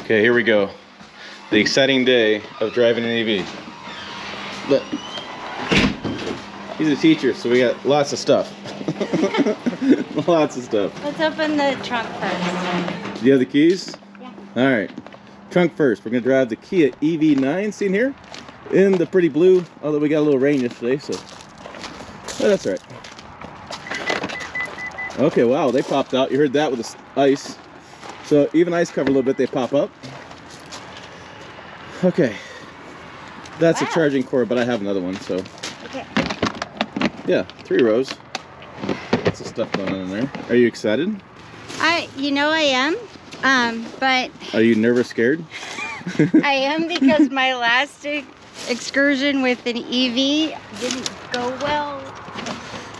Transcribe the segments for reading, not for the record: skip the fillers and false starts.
Okay, here we go. The exciting day of driving an EV. Look, he's a teacher, so we got lots of stuff. Lots of stuff. Let's open the trunk first. Do you have the keys? Yeah. All right, trunk first. We're gonna drive the Kia EV9, seen here, in the pretty blue. Although we got a little rain yesterday, so that's all right. Okay, wow, they popped out. You heard that with the ice. So even ice cover a little bit, they pop up. Okay, that's wow. A charging cord, but I have another one, so. Okay. Yeah, 3 rows. Lots of stuff going on in there. Are you excited? You know I am, but. Are you nervous, scared? I am, because my last excursion with an EV didn't go well.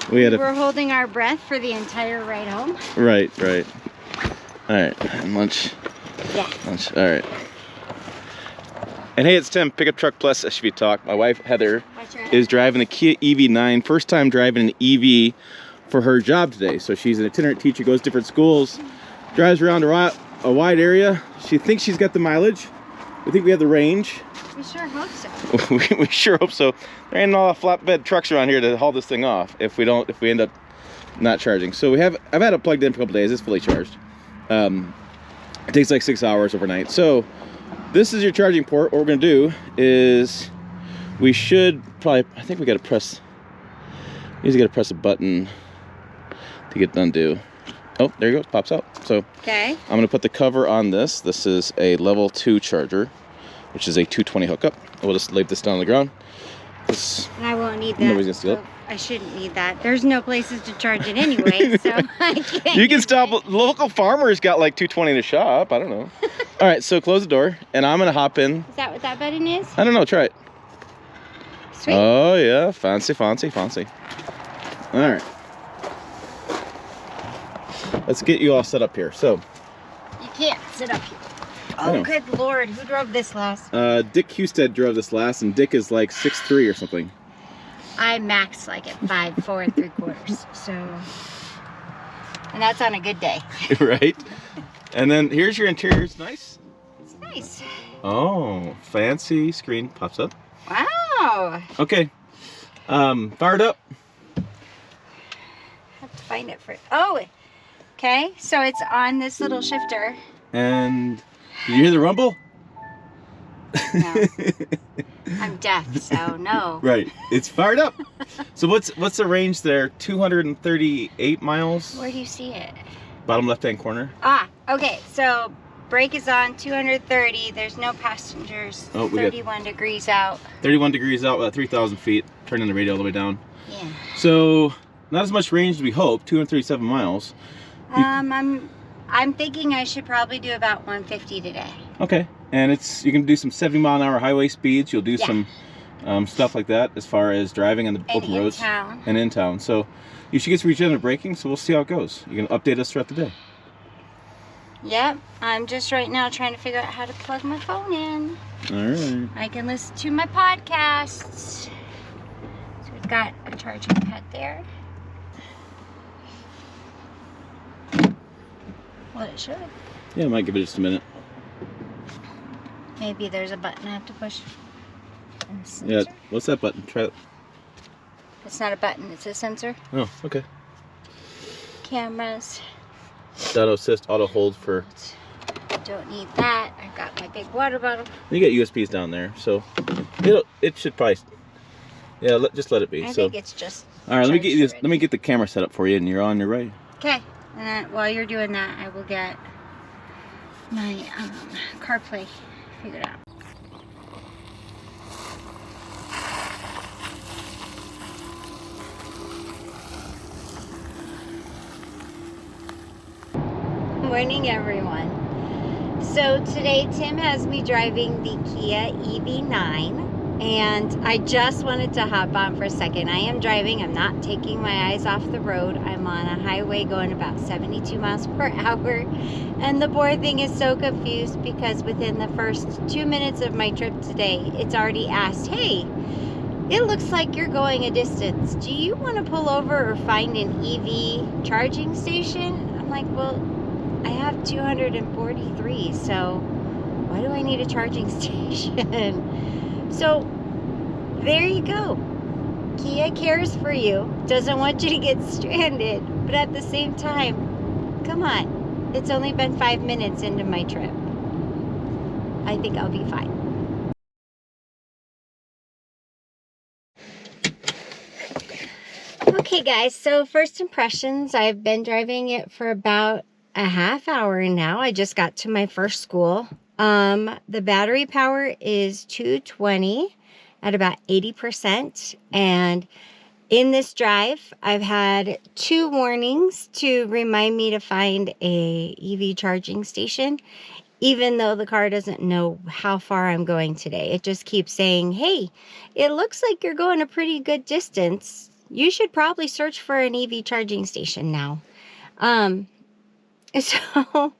We were holding our breath for the entire ride home. Right. All right, and lunch. Yeah. Lunch. All right. And hey, it's Tim, Pickup Truck Plus SUV Talk. My wife, Heather, is driving the Kia EV9. First time driving an EV for her job today. So she's an itinerant teacher, goes to different schools, drives around a wide area. She thinks she's got the mileage. We think we have the range. We sure hope so. we sure hope so. There ain't a lot of flatbed trucks around here to haul this thing off if we end up not charging. So I've had it plugged in for a couple days. It's fully charged. It takes like 6 hours overnight. So this is your charging port. What we're gonna do is we should probably, I think we gotta press a button to get undo. Oh, there you go, it pops out. So okay. I'm gonna put the cover on this. This is a level 2 charger, which is a 220 hookup. We'll just lay this down on the ground. And I won't need that. Nobody's gonna steal it. I shouldn't need that. There's no places to charge it anyway, so I can't. You can stop. Local farmers got like 220 to shop. I don't know. All right, so close the door, and I'm gonna hop in. Is that what that button is? I don't know. Try it. Sweet. Oh yeah, fancy. All right. Let's get you all set up here. So. You can't sit up here. Oh, good Lord. Who drove this last? Dick Husted drove this last, and Dick is like 6'3" or something. I maxed like at 5'4" ¾ so. And that's on a good day. Right? And then here's your interior. It's nice. It's nice. Oh, fancy screen pops up. Wow. Okay. Fired up. Have to find it first. Oh, okay. So it's on this little shifter. And did you hear the rumble? No. I'm deaf, so no. Right. It's fired up. So what's the range there? 238 miles? Where do you see it? Bottom left-hand corner. Ah, okay. So brake is on, 230. There's no passengers. Oh, 31 degrees out. 31 degrees out, about 3,000 feet. Turning the radio all the way down. Yeah. So not as much range as we hope. 237 miles. I'm thinking I should probably do about 150 today. Okay. And you can do some 70-mile-an-hour highway speeds. You'll do some stuff like that as far as driving on the open roads. And in town. So you should get some regenerative braking, so we'll see how it goes. You can update us throughout the day. Yep. I'm just right now trying to figure out how to plug my phone in. All right. I can listen to my podcasts. So we've got a charging pad there. Well, it should. Yeah, it might give it just a minute. Maybe there's a button I have to push. Yeah, what's that button? Try it. It's not a button, it's a sensor. Oh, okay. Cameras. Auto assist, auto hold for. Don't need that. I've got my big water bottle. You got USBs down there, so it should probably. Yeah, just let it be. I think it's just. All right, let me get you this. Let me get the camera set up for you, and you're on your way. Okay, and then while you're doing that, I will get my CarPlay figured out. Morning, everyone. So today Tim has me driving the Kia EV9, and I just wanted to hop on for a second. I am driving, I'm not taking my eyes off the road. I'm on a highway going about 72 miles per hour, and the poor thing is so confused because within the first 2 minutes of my trip today, it's already asked, hey, it looks like you're going a distance. Do you want to pull over or find an EV charging station? I'm like, well, I have 243, so why do I need a charging station? So there you go. Kia cares for you, doesn't want you to get stranded, but at the same time, come on, it's only been 5 minutes into my trip. I think I'll be fine. Okay guys, so first impressions, I've been driving it for about a half hour now. I just got to my first school. The battery power is 220 at about 80%, and in this drive I've had 2 warnings to remind me to find a EV charging station, even though the car doesn't know how far I'm going today. It just keeps saying, hey, it looks like you're going a pretty good distance. You should probably search for an EV charging station now. So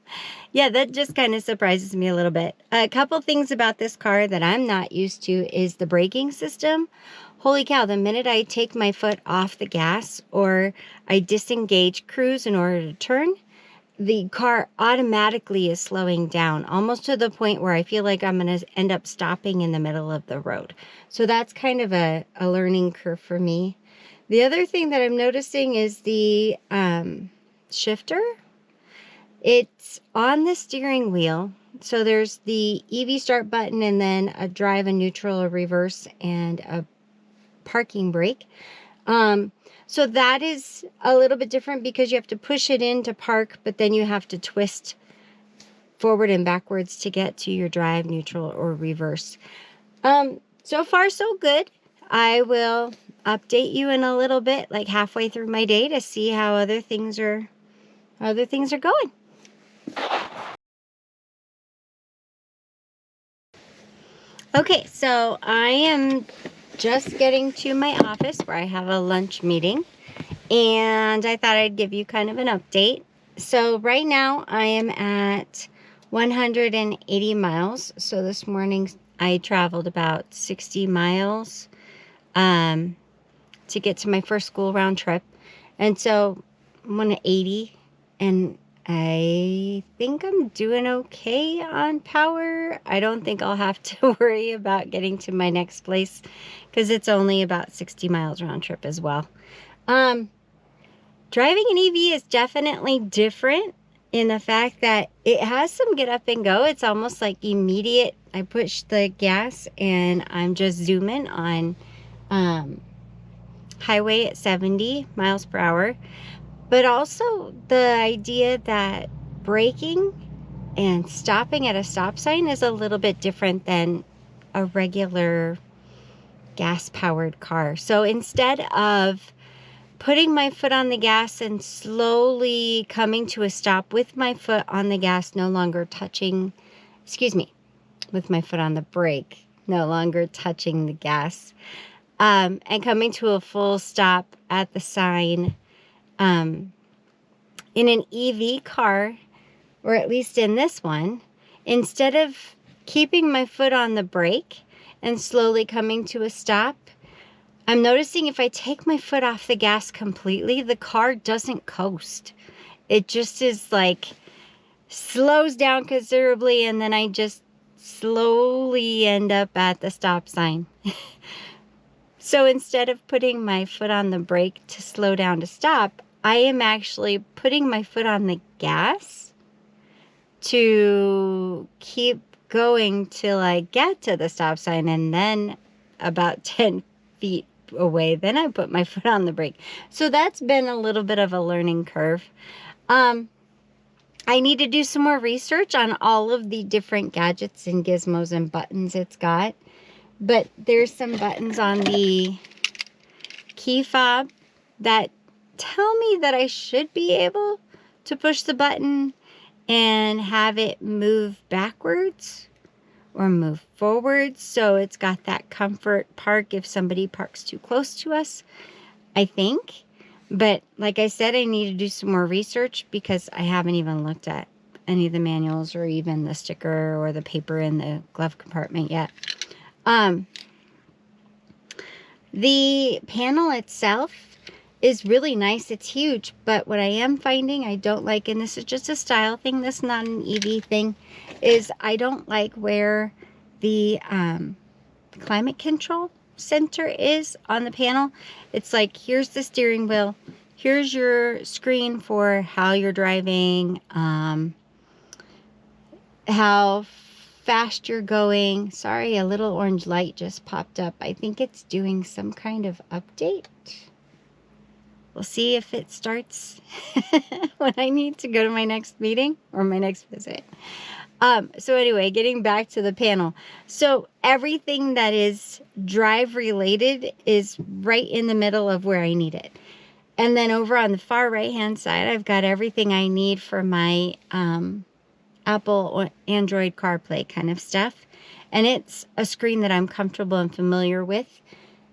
yeah, that just kind of surprises me a little bit. A couple things about this car that I'm not used to is the braking system. Holy cow, the minute I take my foot off the gas or I disengage cruise in order to turn, the car automatically is slowing down, almost to the point where I feel like I'm going to end up stopping in the middle of the road. So that's kind of a learning curve for me. The other thing that I'm noticing is the shifter. It's on the steering wheel. So there's the EV start button and then a drive, a neutral, a reverse, and a parking brake. So that is a little bit different because you have to push it in to park, but then you have to twist forward and backwards to get to your drive, neutral, or reverse. So far so good. I will update you in a little bit, like halfway through my day, to see how other things are going. Okay, so I am just getting to my office where I have a lunch meeting, and I thought I'd give you kind of an update. So right now I am at 180 miles. So this morning I traveled about 60 miles to get to my first school round trip. And so I'm on 80, and I think I'm doing okay on power. I don't think I'll have to worry about getting to my next place because it's only about 60 miles round trip as well. Driving an EV is definitely different in the fact that it has some get up and go. It's almost like immediate. I push the gas and I'm just zooming on highway at 70 miles per hour. But also the idea that braking and stopping at a stop sign is a little bit different than a regular gas-powered car. So instead of putting my foot on the gas and slowly coming to a stop with my foot on the gas, no longer touching, with my foot on the brake, no longer touching the gas, and coming to a full stop at the sign, in an EV car, or at least in this one, instead of keeping my foot on the brake and slowly coming to a stop, I'm noticing if I take my foot off the gas completely, the car doesn't coast. It just is like slows down considerably, and then I just slowly end up at the stop sign. So instead of putting my foot on the brake to slow down to stop, I am actually putting my foot on the gas to keep going till I get to the stop sign, and then about 10 feet away, then I put my foot on the brake. So that's been a little bit of a learning curve. I need to do some more research on all of the different gadgets and gizmos and buttons it's got. But there's some buttons on the key fob that tell me that I should be able to push the button and have it move backwards or move forwards. So it's got that comfort park if somebody parks too close to us, I think. But like I said, I need to do some more research because I haven't even looked at any of the manuals or even the sticker or the paper in the glove compartment yet. The panel itself is really nice. It's huge, but what I am finding I don't like, and this is just a style thing, this is not an EV thing, is I don't like where the climate control center is on the panel. It's like, here's the steering wheel, here's your screen for how you're driving, how fast you're going. Sorry, a little orange light just popped up. I think it's doing some kind of update. We'll see if it starts when I need to go to my next meeting or my next visit. So anyway, getting back to the panel. So everything that is drive related is right in the middle of where I need it. And then over on the far right hand side, I've got everything I need for my Apple or Android CarPlay kind of stuff. And it's a screen that I'm comfortable and familiar with.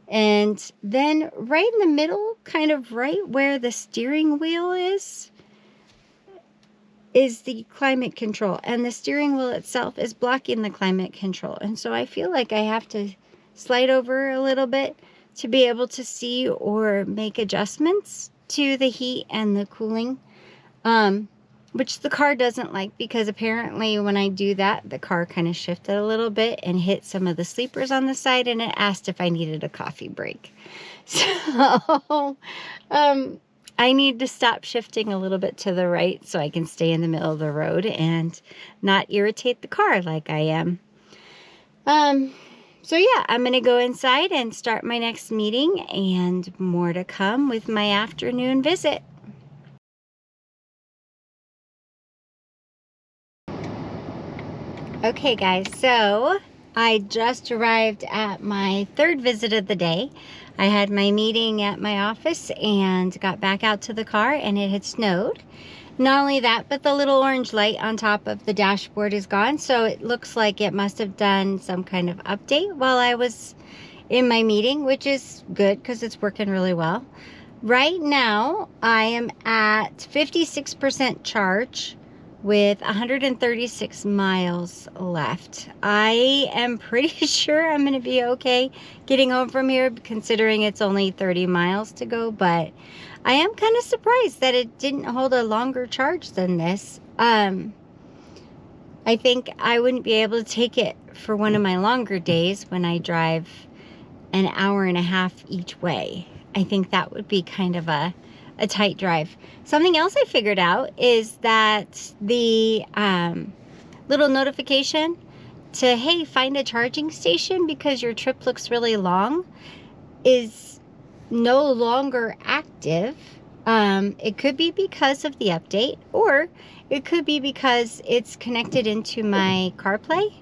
And then right in the middle, kind of right where the steering wheel is the climate control. And the steering wheel itself is blocking the climate control. And so I feel like I have to slide over a little bit to be able to see or make adjustments to the heat and the cooling, which the car doesn't like, because apparently when I do that, the car kind of shifted a little bit and hit some of the sleepers on the side, and it asked if I needed a coffee break. So I need to stop shifting a little bit to the right so I can stay in the middle of the road and not irritate the car like I am. So yeah, I'm going to go inside and start my next meeting, and more to come with my afternoon visit. Okay guys, so I just arrived at my third visit of the day. I had my meeting at my office and got back out to the car, and it had snowed. Not only that, but the little orange light on top of the dashboard is gone, so it looks like it must have done some kind of update while I was in my meeting, which is good because it's working really well. Right now, I am at 56% charge with 136 miles left. I am pretty sure I'm going to be okay getting home from here, considering it's only 30 miles to go, but I am kind of surprised that it didn't hold a longer charge than this. I think I wouldn't be able to take it for one of my longer days when I drive an hour and a half each way. I think that would be kind of a tight drive. Something else I figured out is that the little notification to, hey, find a charging station because your trip looks really long, is no longer active. It could be because of the update, or it could be because it's connected into my CarPlay,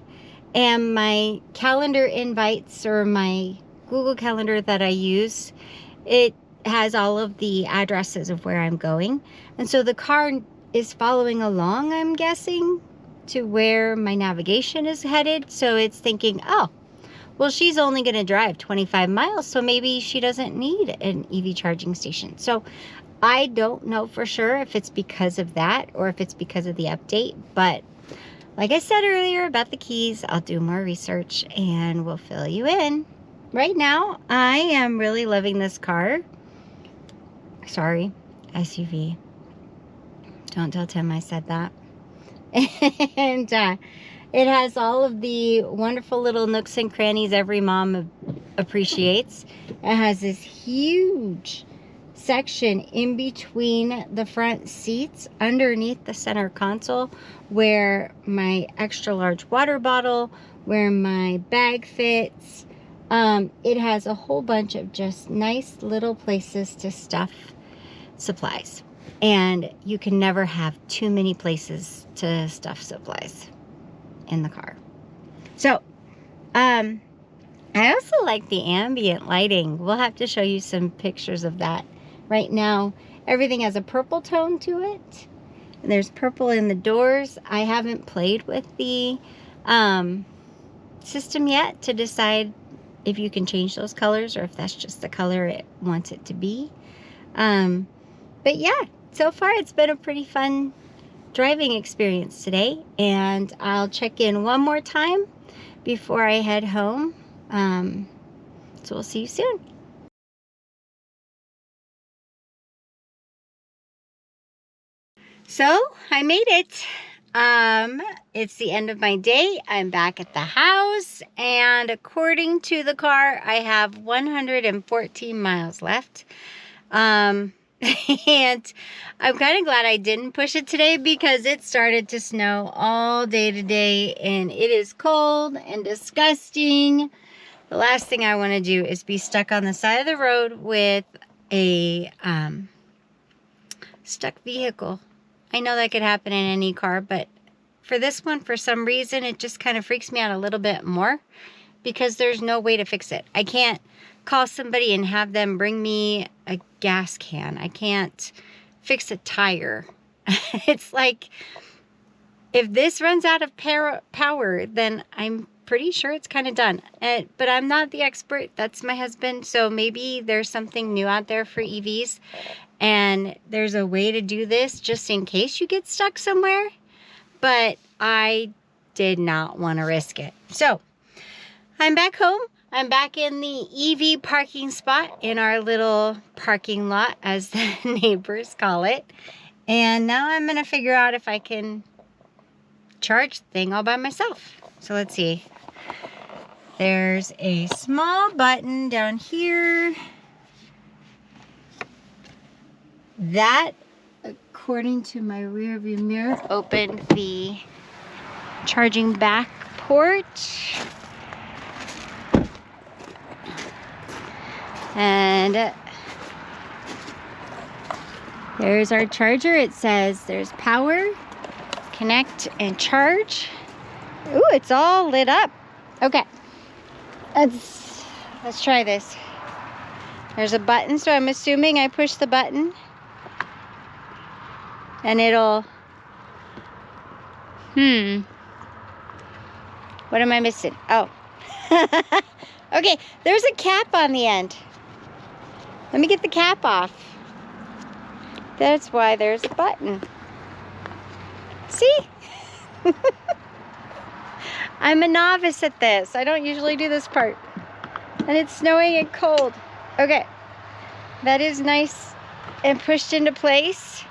and my calendar invites or my Google Calendar that I use, it has all of the addresses of where I'm going. And so the car is following along, I'm guessing, to where my navigation is headed. So it's thinking, oh, well, she's only going to drive 25 miles, so maybe she doesn't need an EV charging station. So I don't know for sure if it's because of that or if it's because of the update. But like I said earlier about the keys, I'll do more research and we'll fill you in. Right now, I am really loving this car. Sorry, SUV. Don't tell Tim I said that. And it has all of the wonderful little nooks and crannies every mom appreciates. It has this huge section in between the front seats underneath the center console where my extra large water bottle, where my bag fits. It has a whole bunch of just nice little places to stuff supplies, and you can never have too many places to stuff supplies in the car. So I also like the ambient lighting. We'll have to show you some pictures of that. Right now everything has a purple tone to it, and there's purple in the doors. I haven't played with the system yet to decide if you can change those colors or if that's just the color it wants it to be. But yeah, so far it's been a pretty fun driving experience today, and I'll check in one more time before I head home. So we'll see you soon. So I made it. It's the end of my day. I'm back at the house, and according to the car, I have 114 miles left. And I'm kind of glad I didn't push it today because it started to snow all day today, and it is cold and disgusting. The last thing I want to do is be stuck on the side of the road with a stuck vehicle. I know that could happen in any car, but for this one, for some reason, it just kind of freaks me out a little bit more because there's no way to fix it. I can't call somebody and have them bring me a gas can. I can't fix a tire. It's like, if this runs out of power, then I'm pretty sure it's kind of done. But I'm not the expert. That's my husband. So maybe there's something new out there for EVs. And there's a way to do this just in case you get stuck somewhere. But I did not want to risk it. So I'm back home. I'm back in the EV parking spot in our little parking lot, as the neighbors call it. And now I'm going to figure out if I can charge the thing all by myself. So let's see. There's a small button down here. That, according to my rear view mirror, opened the charging back port. And there's our charger. It says there's power, connect, and charge. Ooh, it's all lit up. Okay, let's try this. There's a button, so I'm assuming I push the button and it'll, what am I missing? Oh, okay, there's a cap on the end. Let me get the cap off. That's why there's a button. See? I'm a novice at this. I don't usually do this part. And it's snowing and cold. Okay, that is nice and pushed into place.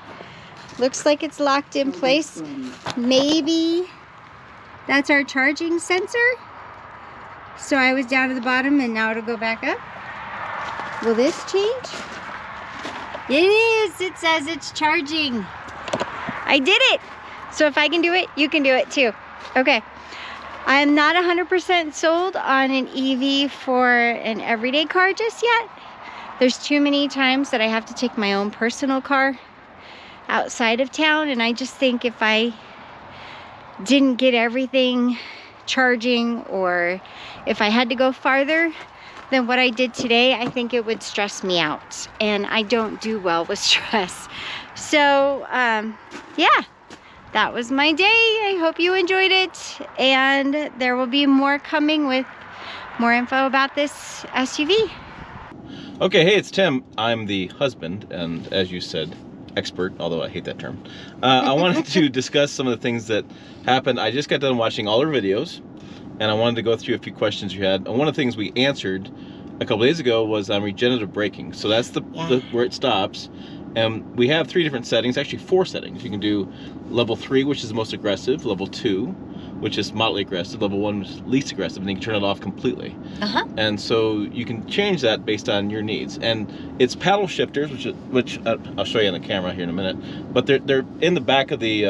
Looks like it's locked in place. Maybe that's our charging sensor. So I was down to the bottom and now it'll go back up. Will this change? It is. It says it's charging. I did it. So if I can do it, you can do it too. Okay. I'm not 100% sold on an EV for an everyday car just yet. There's too many times that I have to take my own personal car outside of town, and I just think if I didn't get everything charging, or if I had to go farther than what I did today, I think it would stress me out, and I don't do well with stress. So yeah, that was my day. I hope you enjoyed it, and there will be more coming with more info about this SUV. Okay, hey, it's Tim. I'm the husband, and as you said, expert, although I hate that term. I wanted to discuss some of the things that happened. I just got done watching all our videos, and I wanted to go through a few questions you had. And one of the things we answered a couple days ago was on regenerative braking. So that's the where it stops. And we have 3 different settings, actually 4 settings. You can do level 3, which is the most aggressive, level 2, which is moderately aggressive, level 1 is least aggressive, and you can turn it off completely. And so you can change that based on your needs. And it's paddle shifters, which I'll show you on the camera here in a minute, but they're in the back of the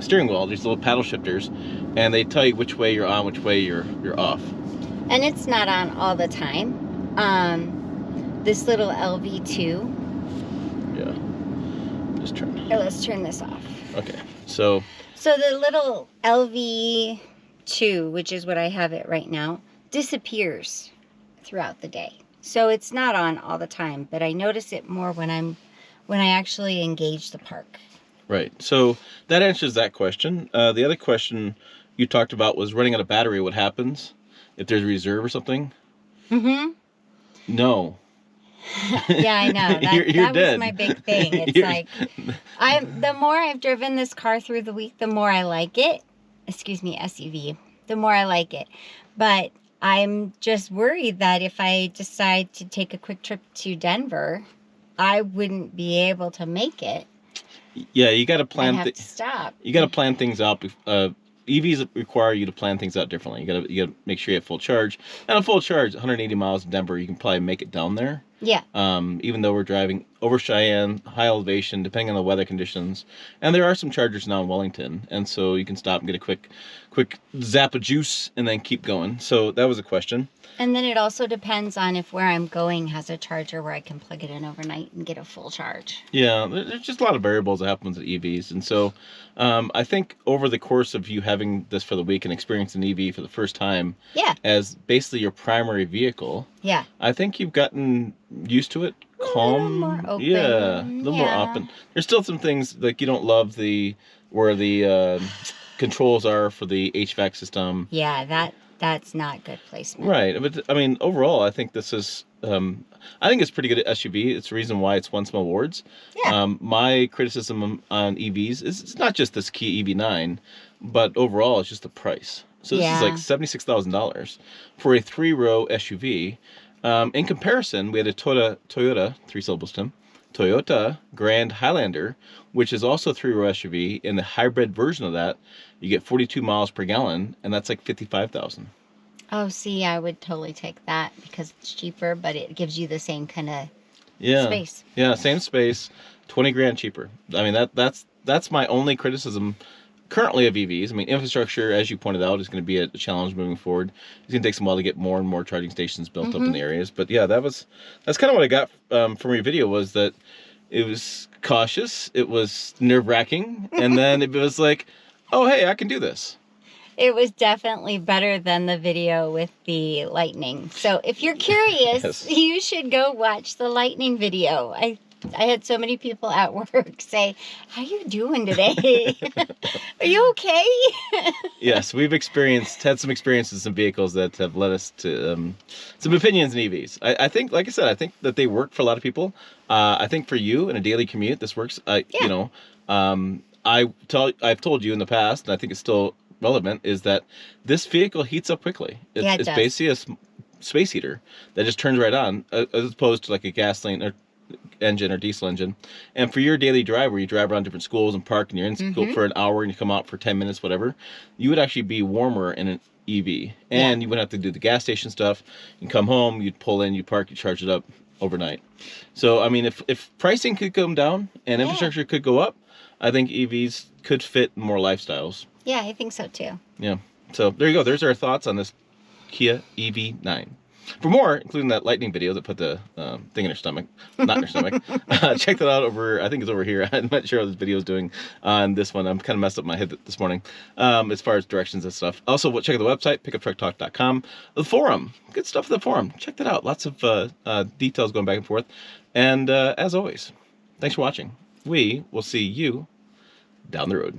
steering wheel, these little paddle shifters, and they tell you which way you're on, which way you're off. And it's not on all the time. This little LV2. Yeah, just turn. Oh, let's turn this off. Okay, so the little LV2, which is what I have it right now, disappears throughout the day. So it's not on all the time, but I notice it more when I actually engage the park. Right, so that answers that question. The other question you talked about was running out of battery. What happens if there's a reserve or something? No. Yeah, I know. That dead. was my big thing. It's like, the more I've driven this car through the week, the more I like it. Excuse me, SUV. The more I like it. But I'm just worried that if I decide to take a quick trip to Denver, I wouldn't be able to make it Yeah, you got to I plan. have to stop. You got to plan things out. EVs require you to plan things out differently. You got to make sure you have full charge. And a full charge, 180 miles in Denver, you can probably make it down there. Yeah. Even though we're driving over Cheyenne, high elevation, depending on the weather conditions. And there are some chargers now in Wellington, and so you can stop and get a quick zap of juice and then keep going. So that was a question. And then it also depends on if where I'm going has a charger where I can plug it in overnight and get a full charge. Yeah, there's just a lot of variables that happen with EVs. And so I think over the course of you having this for the week and experiencing an EV for the first time as basically your primary vehicle, I think you've gotten used to it, calm. A little more open. Yeah, a little more open. There's still some things like you don't love where the controls are for the HVAC system. Yeah, that's not good placement. Right, but I mean, overall, I think this is. I think it's pretty good at SUV. It's the reason why it's won some awards. Yeah. My criticism on EVs is it's not just this Kia EV9, but overall it's just the price. So this is like $76,000 for a 3-row SUV. In comparison, we had a Toyota 3 syllables, Tim, Toyota Grand Highlander, which is also a 3-row SUV. In the hybrid version of that, you get 42 miles per gallon, and that's like $55,000. Oh, see, I would totally take that because it's cheaper, but it gives you the same kind of space. Yeah, same space, 20 grand cheaper. I mean, that's my only criticism currently of EVs. I mean, infrastructure, as you pointed out, is going to be a challenge moving forward. It's going to take some while to get more and more charging stations built up in the areas. But yeah, that's kind of what I got from your video, was that it was cautious, it was nerve-wracking, and then it was like, oh, hey, I can do this. It was definitely better than the video with the lightning. So if you're curious, you should go watch the lightning video. I had so many people at work say, how are you doing today? Are you okay? Yes, we've had some experiences in some vehicles that have led us to some opinions in EVs. I think, like I said, I think that they work for a lot of people. I think for you in a daily commute, this works. You know, I've told you in the past, and I think it's still relevant, is that this vehicle heats up quickly. It's basically a space heater that just turns right on, as opposed to like a gasoline or engine or diesel engine. And for your daily drive, where you drive around different schools and park, and you're in school for an hour and you come out for 10 minutes, whatever, you would actually be warmer in an EV. And you wouldn't have to do the gas station stuff. You come home, you'd pull in, you park, you charge it up overnight. So I mean, if pricing could come down and infrastructure could go up, I think EVs could fit more lifestyles. Yeah, I think so too. Yeah. So there you go. There's our thoughts on this Kia EV9. For more, including that lightning video that put the thing in her stomach, not in her stomach, check that out over, I think it's over here. I'm not sure how this video is doing on this one. I'm kind of messed up my head this morning as far as directions and stuff. Also, check out the website, pickuptrucktalk.com. The forum, good stuff in the forum. Check that out. Lots of details going back and forth. And as always, thanks for watching. We will see you down the road.